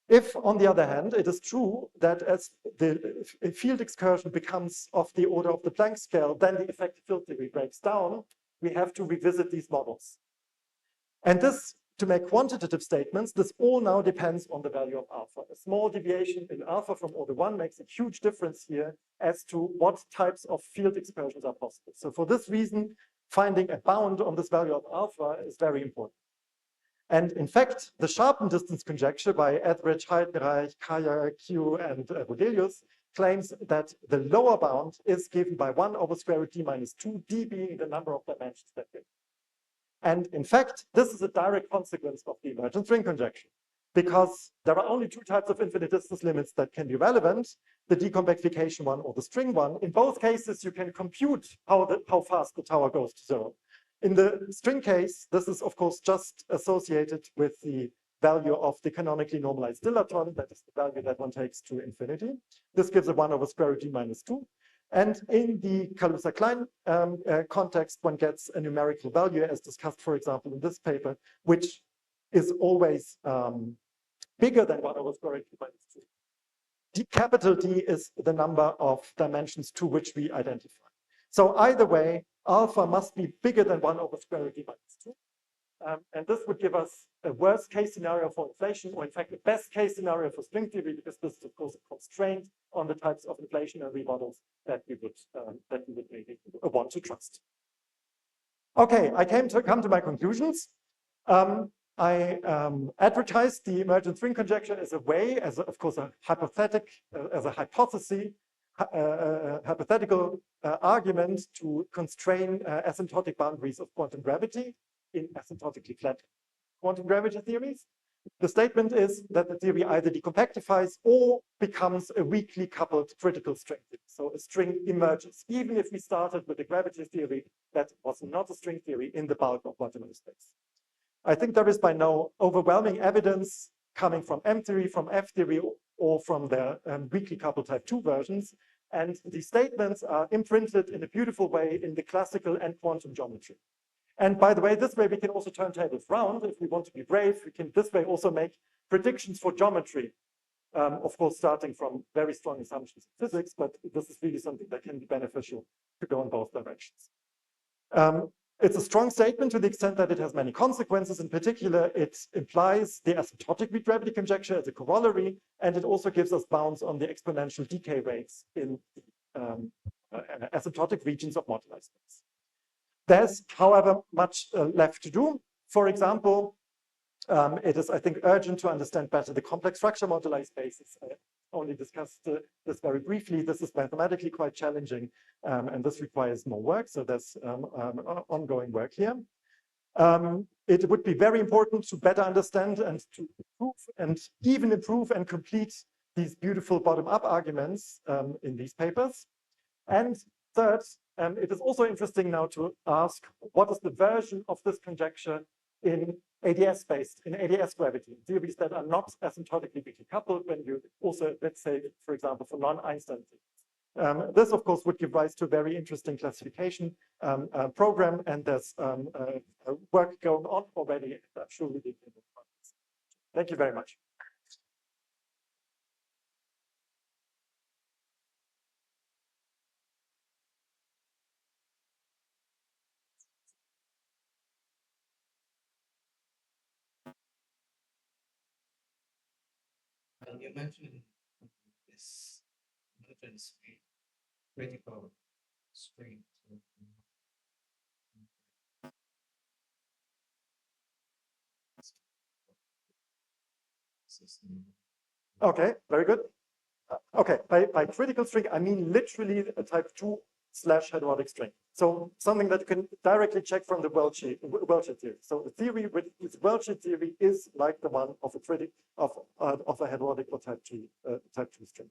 If, on the other hand, it is true that as the field excursion becomes of the order of the Planck scale, then the effective field theory breaks down, we have to revisit these models. And this, to make quantitative statements, this all now depends on the value of alpha. A small deviation in alpha from order 1 makes a huge difference here as to what types of field excursions are possible. So for this reason, finding a bound on this value of alpha is very important. And in fact, the sharpened distance conjecture by Etheridge, Heidenreich, Kaya, Q, and Rodelius claims that the lower bound is given by 1 over square root d minus 2, d being the number of dimensions that we have. And in fact, this is a direct consequence of the emergent string conjecture, because there are only two types of infinite distance limits that can be relevant, the decompactification one or the string one. In both cases, you can compute how fast the tower goes to 0. In the string case, this is, of course, just associated with the value of the canonically normalized dilaton. That is the value that one takes to infinity. This gives a 1 over square root d minus 2. And in the Kaluza-Klein context, one gets a numerical value, as discussed, for example, in this paper, which is always bigger than 1 over square root d minus 2. Capital D is the number of dimensions to which we identify. So either way, alpha must be bigger than 1 over square root d minus 2. And this would give us a worst case scenario for inflation, or in fact, a best case scenario for string theory, because this is, of course, a constraint on the types of inflationary models that we would maybe want to trust. Okay, I come to my conclusions. I advertised the emergent string conjecture as a way, of course, a hypothetical argument to constrain asymptotic boundaries of quantum gravity in asymptotically flat quantum gravity theories. The statement is that the theory either decompactifies or becomes a weakly coupled critical string. So a string emerges, even if we started with a gravity theory that was not a string theory in the bulk of quantum space. I think there is by now overwhelming evidence coming from M theory, from F theory, or from the weakly coupled type 2 versions. And the statements are imprinted in a beautiful way in the classical and quantum geometry. And by the way, this way we can also turn tables round. If we want to be brave, we can this way also make predictions for geometry. Of course, starting from very strong assumptions in physics, but this is really something that can be beneficial to go in both directions. It's a strong statement to the extent that it has many consequences. In particular, it implies the asymptotic weak gravity conjecture as a corollary, and it also gives us bounds on the exponential decay rates in asymptotic regions of moduli space. There's, however, much left to do. For example, it is, I think, urgent to understand better the complex structure moduli spaces. I only discussed this very briefly. This is mathematically quite challenging, and this requires more work. So there's ongoing work here. It would be very important to better understand and to improve and even improve and complete these beautiful bottom-up arguments in these papers. And third, it is also interesting now to ask what is the version of this conjecture in ADS-based, in ADS gravity, theories that are not asymptotically weakly coupled when you also, let's say, for example, for non-Einstein theories. This, of course, would give rise to a very interesting classification program, and there's work going on already. I'm sure we did. Thank you very much. You mentioned this emergent string, critical string. Okay, very good. Okay, by critical string, I mean literally a type 2/Herodic string. So something that you can directly check from the Welchite theory. So the theory with Welchite theory is like the one of a Herodic or type 2 string.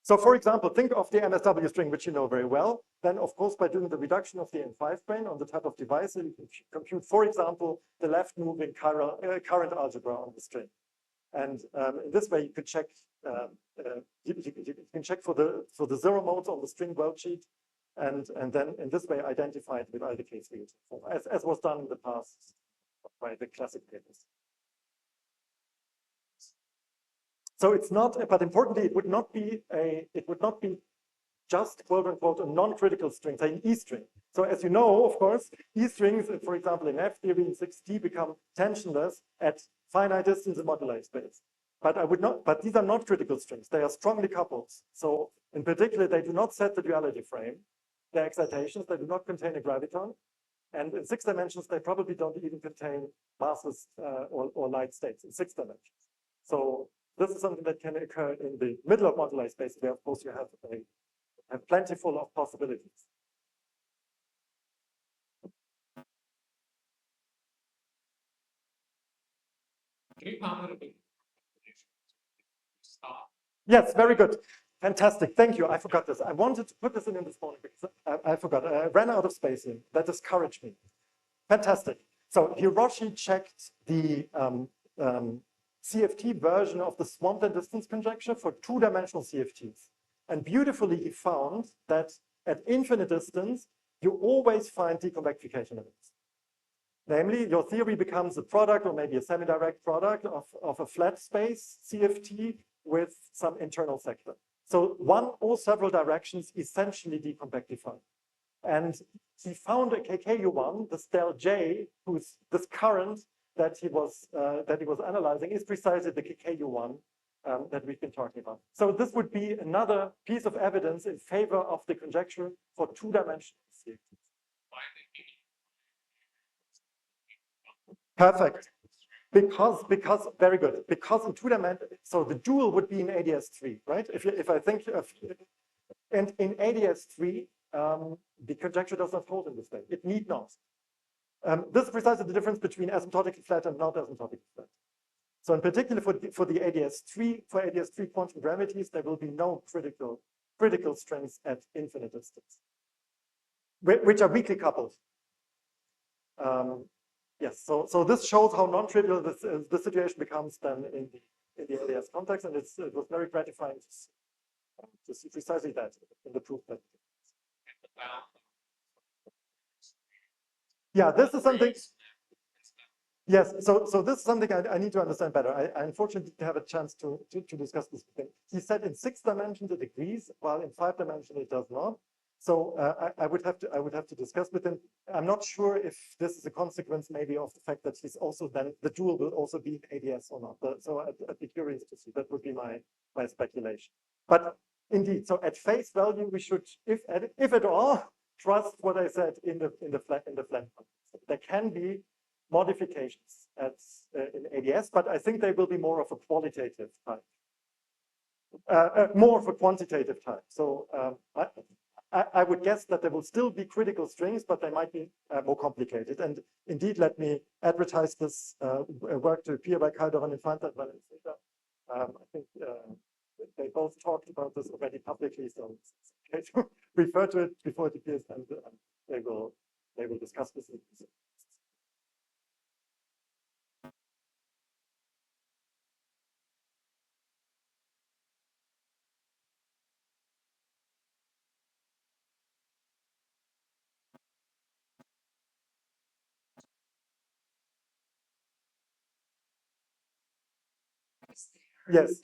So for example, think of the MSW string, which you know very well. Then of course, by doing the reduction of the N5 brane on the type of device, you can compute, for example, the left moving current algebra on the string. And in this way, you could check. You can check for the zero modes on the string Welchite, and then in this way identify it with either case field, as was done in the past by the classic papers. So it's not, but importantly, it would not be just quote unquote a non-critical string, say an E string. So as you know, of course, E strings, for example, in F theory in 6T become tensionless at finite distance in moduli space. But these are not critical strings. They are strongly coupled. So in particular, they do not set the duality frame. They're excitations. They do not contain a graviton. And in 6 dimensions, they probably don't even contain masses or light states in 6 dimensions. So this is something that can occur in the middle of moduli space, where of course you have plentiful of possibilities. Yes, very good. Fantastic. Thank you. I forgot this. I wanted to put this in this morning because I forgot. I ran out of space here. That discouraged me. Fantastic. So Hiroshi checked the CFT version of the Swampland distance conjecture for 2-dimensional CFTs. And beautifully, he found that at infinite distance, you always find decompactification limits. Namely, your theory becomes a product or maybe a semi-direct product of a flat space CFT with some internal sector. So one or several directions essentially decompactify. And he found a KKU1, this del J, who's this current that he was analyzing is precisely the KKU1 that we've been talking about. So this would be another piece of evidence in favor of the conjecture for 2-dimensional CFTs. Perfect. Because very good. Because in 2 dimensions, so the dual would be in ADS3, right? If I think of, and in ADS3, the conjecture does not hold in this way. It need not. This is precisely the difference between asymptotically flat and not asymptotically flat. So in particular for the ADS3 quantum gravities, there will be no critical strings at infinite distance, which are weakly coupled. Yes, so this shows how non-trivial this situation becomes then in the ADS context, and it was very gratifying to see precisely that in the proof that. Yeah, this is something. Yes, so this is something I need to understand better. I unfortunately didn't have a chance to discuss this with him. He said in 6 dimensions it agrees, while in 5 dimensions it does not. So I would have to discuss with him. I'm not sure if this is a consequence maybe of the fact that he's also then the dual will also be in ADS or not. So I'd be curious to see. That would be my speculation. But indeed, so at face value we should, if at all, trust what I said in the flat context. There can be modifications in ADS, but I think they will be more of a qualitative type. More of a quantitative type. So I would guess that there will still be critical strings, but they might be more complicated. And indeed, let me advertise this work to appear by Calderon and Fanta. I think they both talked about this already publicly, so it's okay to refer to it before it appears, and they will discuss this. Yes.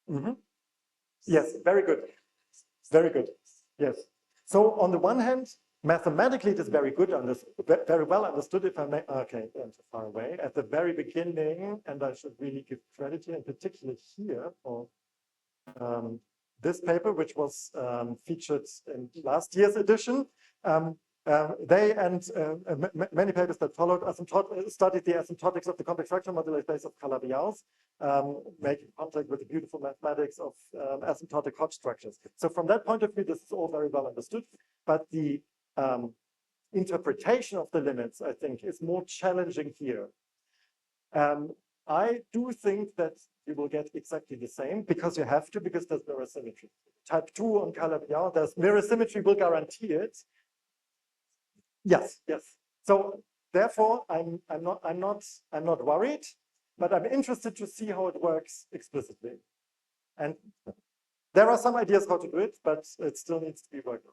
Mm-hmm. Yes, very good. Very good. Yes. So on the one hand, mathematically, it is very good, very well understood. If I may, okay, I'm too far away. At the very beginning, and I should really give credit here, in particular here for this paper, which was featured in last year's edition. They and many papers that followed studied the asymptotics of the complex structure moduli space of Calabi-Yau's, making contact with the beautiful mathematics of asymptotic Hodge structures. So from that point of view, this is all very well understood, but the interpretation of the limits, I think, is more challenging here. I do think that you will get exactly the same because you have to, because there's mirror symmetry. Type 2 on Calabi-Yau, there's mirror symmetry will guarantee it. Yes, yes. So therefore, I'm not worried, but I'm interested to see how it works explicitly. And there are some ideas how to do it, but it still needs to be worked on.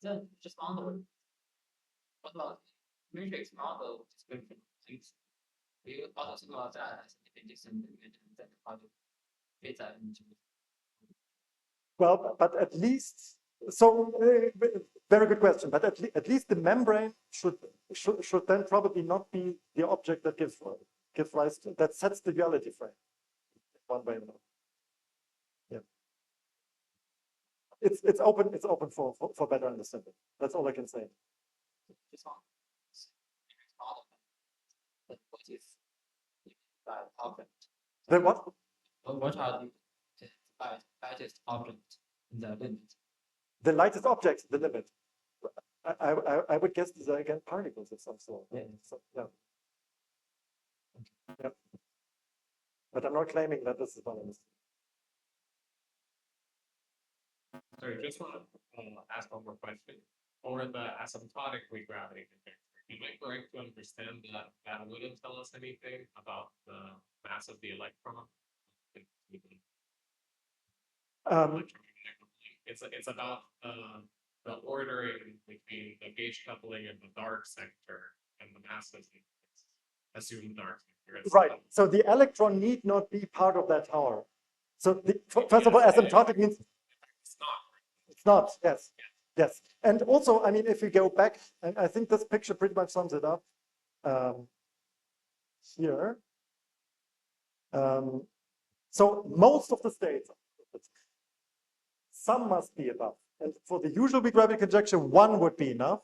So just on the what about matrix model description things? Do you also think about that as a different and then how to fit that into? Well, but at least, so very good question. But at least the membrane should then probably not be the object that gives rise to, that sets the duality frame one way or another. Yeah. It's open for better understanding. That's all I can say. Just on matrix model, but what if that object? Then what? What are the lightest object in the limit? The lightest object, the limit. I would guess these are again particles of some sort. Yeah. So, yeah. Yeah. But I'm not claiming that this is one of them. Sorry, just want to ask one more question. For the asymptotic regravity conjecture, am I correct to understand that that wouldn't tell us anything about the mass of the electron? It's about the ordering between the gauge coupling and the dark sector and the masses. Assumed dark sector. Right. So the electron need not be part of that tower. So first of all, asymptotic means it's not. It's not. Yes. Yes. And also, I mean, if we go back, and I think this picture pretty much sums it up here. So most of the states, some must be above. And for the usual weak gravity conjecture, one would be enough.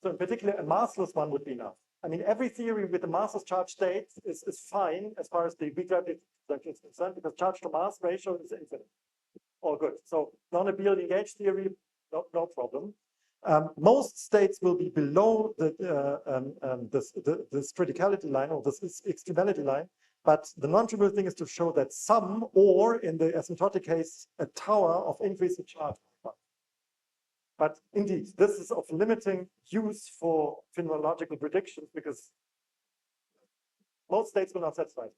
So in particular, a massless one would be enough. I mean, every theory with a massless charge state is fine as far as the weak gravity conjecture is concerned, because charge to mass ratio is infinite. All good. So non-abelian gauge theory, no problem. Most states will be below this criticality line or this extremality line, but the non-trivial thing is to show that some, or in the asymptotic case, a tower of increasing charge. But indeed, this is of limiting use for phenomenological predictions because most states will not satisfy it.